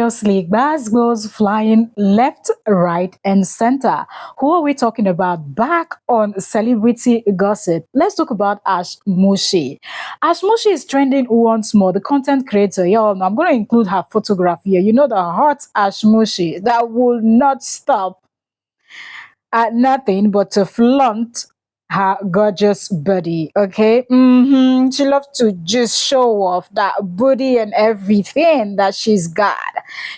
your sleek bass goes flying left, right, and center. Who are we talking about? Back on celebrity gossip. Let's talk about Ashmushy. Ashmushy is trending once more. The content creator, y'all know I'm going to include her photograph here. You know the hot Ashmushy that will not stop at nothing but to flaunt her gorgeous body. Okay, she loves to just show off that booty and everything that she's got.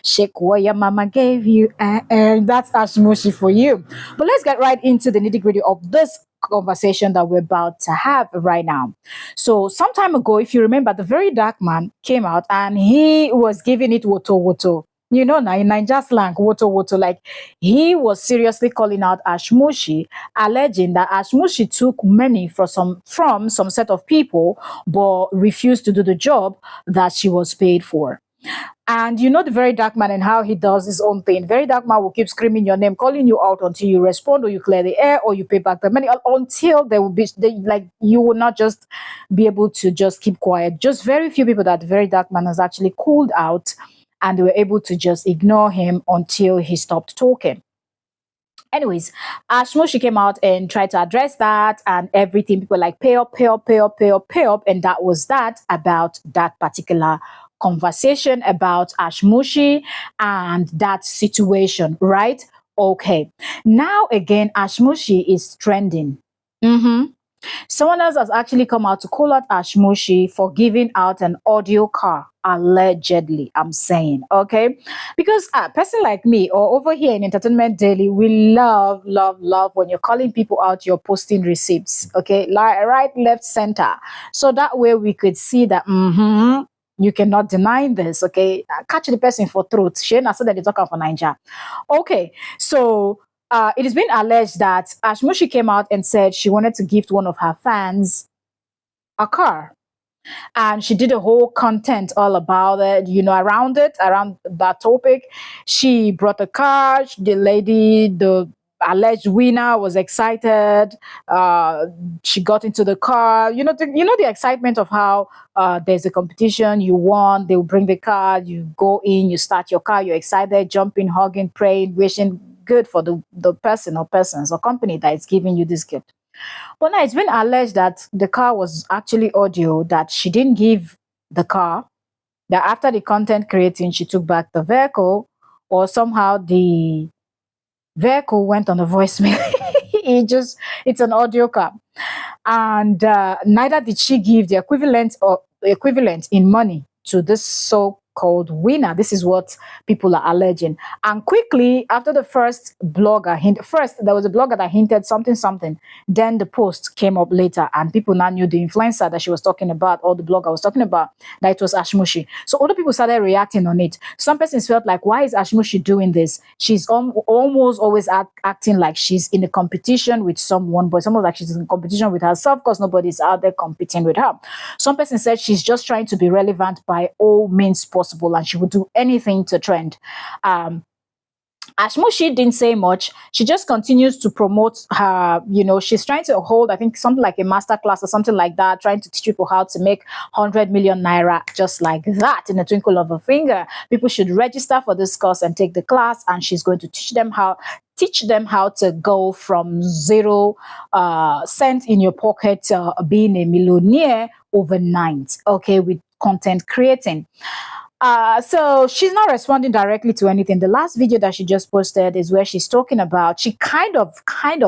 Shake what your mama gave you, and that's ashmushy for you. But let's get right into the nitty gritty of this conversation that we're about to have right now. So, some time ago, if you remember, the very dark man came out and he was giving it woto woto. You know, now in Niger slang, woto woto, like he was seriously calling out Ashmushi, alleging that Ashmushi took money from some set of people, but refused to do the job that she was paid for. And you know the very dark man and how he does his own thing. Very dark man will keep screaming your name, calling you out until you respond or you clear the air or you pay back the money until there will be like you will not just be able to just keep quiet. Just very few people that the very dark man has actually called out and they were able to just ignore him until he stopped talking. Anyways, Ashmo, she came out and tried to address that and everything. People like pay up, pay up, pay up, pay up, pay up. And that was that about that particular conversation about Ashmushi and that situation, right? Okay. Now again, Ashmushi is trending. Someone else has actually come out to call out Ashmushi for giving out an audio car, allegedly, I'm saying, okay? Because a person like me or over here in Entertainment Daily, we love, love, love when you're calling people out, you're posting receipts, okay? Like right, left, center. So that way we could see that, you cannot deny this, okay? Catch the person for truth. Shane, I said that they talk for Niger. Okay, so it has been alleged that Ashmushi came out and said she wanted to gift one of her fans a car. And she did a whole content all about it, you know, around it, around that topic. She brought a car. The lady, the alleged winner, was excited. She got into the car. You know the excitement of how there's a competition. You won. They will bring the car. You go in. You start your car. You're excited, jumping, hugging, praying, wishing good for the person or persons or company that is giving you this gift. But now it's been alleged that the car was actually audio, that she didn't give the car, that after the content creating, she took back the vehicle, or somehow the vehicle went on a voicemail. It's an audio car. And neither did she give the equivalent in money to this so-called winner. This is what people are alleging. And quickly after the first there was a blogger that hinted something something. Then the post came up later, and people now knew the influencer that she was talking about, or the blogger was talking about, that it was Ashmushi. So other people started reacting on it. Some persons felt like, why is Ashmushi doing this? She's almost always acting like she's in a competition with someone, but it's almost like she's in competition with herself because nobody's out there competing with her. Some person said she's just trying to be relevant by all means possible, and she would do anything to trend. Ashmushi didn't say much. She just continues to promote her, she's trying to hold, I think, something like a master class or something like that, trying to teach people how to make 100 million naira just like that in a twinkle of a finger. People should register for this course and take the class, and she's going to teach them how to go from 0 cent in your pocket to being a millionaire overnight, okay, with content creating. So she's not responding directly to anything. The last video that she just posted is where she's talking about, she kind of,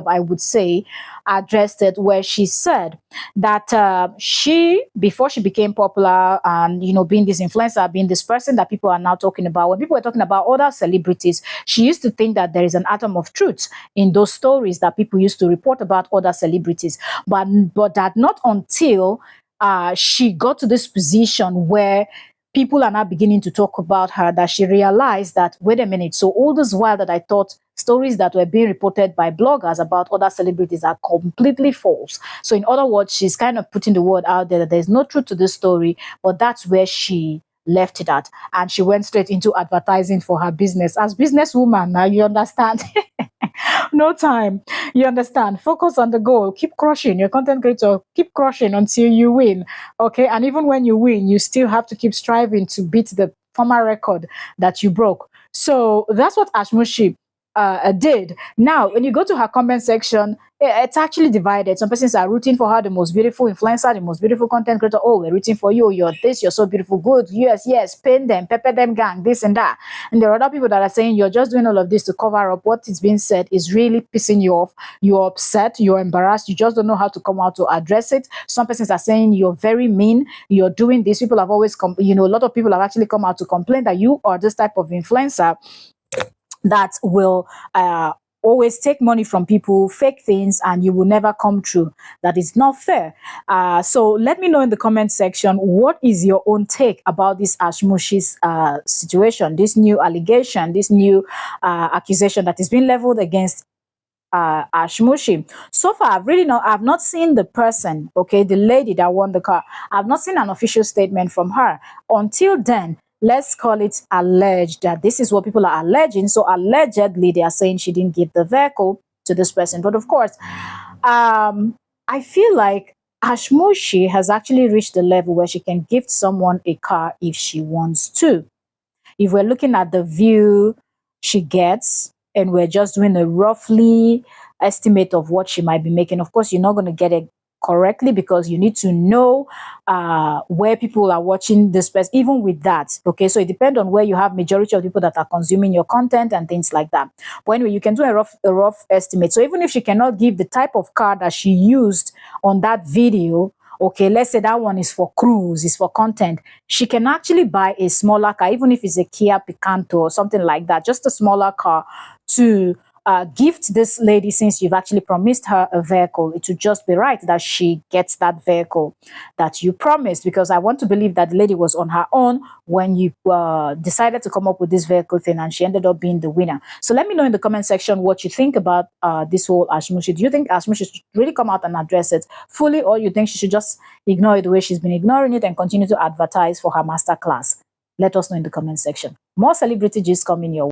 I would say, addressed it, where she said that before she became popular and, being this influencer, being this person that people are now talking about, when people were talking about other celebrities, she used to think that there is an atom of truth in those stories that people used to report about other celebrities, but that not until she got to this position where people are now beginning to talk about her, that she realized that, wait a minute, so all this while that I thought stories that were being reported by bloggers about other celebrities are completely false. So in other words, she's kind of putting the word out there that there's no truth to this story, but that's where she left it at. And she went straight into advertising for her business. As businesswoman, now you understand. No time. You understand? Focus on the goal. Keep crushing. Your content creator, keep crushing until you win. Okay. And even when you win, you still have to keep striving to beat the former record that you broke. So that's what ashmushy did. Now, when you go to her comment section, it's actually divided. Some persons are rooting for her, the most beautiful influencer, the most beautiful content creator. Oh, we're rooting for you. You're this, you're so beautiful. Good. Yes, yes. Pin them, pepper them, gang, this and that. And there are other people that are saying you're just doing all of this to cover up what is being said is really pissing you off. You're upset, you're embarrassed, you just don't know how to come out to address it. Some persons are saying you're very mean, you're doing this. People have always come, a lot of people have actually come out to complain that you are this type of influencer that will always take money from people, fake things, and you will never come true. That is not fair. So let me know in the comment section, what is your own take about this ashmushy's situation, this new allegation, this new accusation that is being leveled against ashmushy. So far, I've not seen the person, okay, the lady that won the car. I've not seen an official statement from her. Until then, let's call it alleged, that this is what people are alleging. So allegedly, they are saying she didn't give the vehicle to this person. But of course, I feel like ashmushy has actually reached the level where she can gift someone a car if she wants to. If we're looking at the view she gets and we're just doing a roughly estimate of what she might be making, of course, you're not going to get it correctly because you need to know where people are watching this person, even with that. Okay, so it depends on where you have majority of people that are consuming your content and things like that. But anyway, you can do a rough estimate. So even if she cannot give the type of car that she used on that video, okay, let's say that one is for cruise, is for content, she can actually buy a smaller car, even if it's a Kia Picanto or something like that, just a smaller car to gift this lady, since you've actually promised her a vehicle. It would just be right that she gets that vehicle that you promised, because I want to believe that the lady was on her own when you decided to come up with this vehicle thing, and she ended up being the winner. So let me know in the comment section what you think about this whole ashmushy. Do you think ashmushy should really come out and address it fully, or you think she should just ignore it the way she's been ignoring it and continue to advertise for her masterclass? Let us know in the comment section. More celebrity gist coming your way.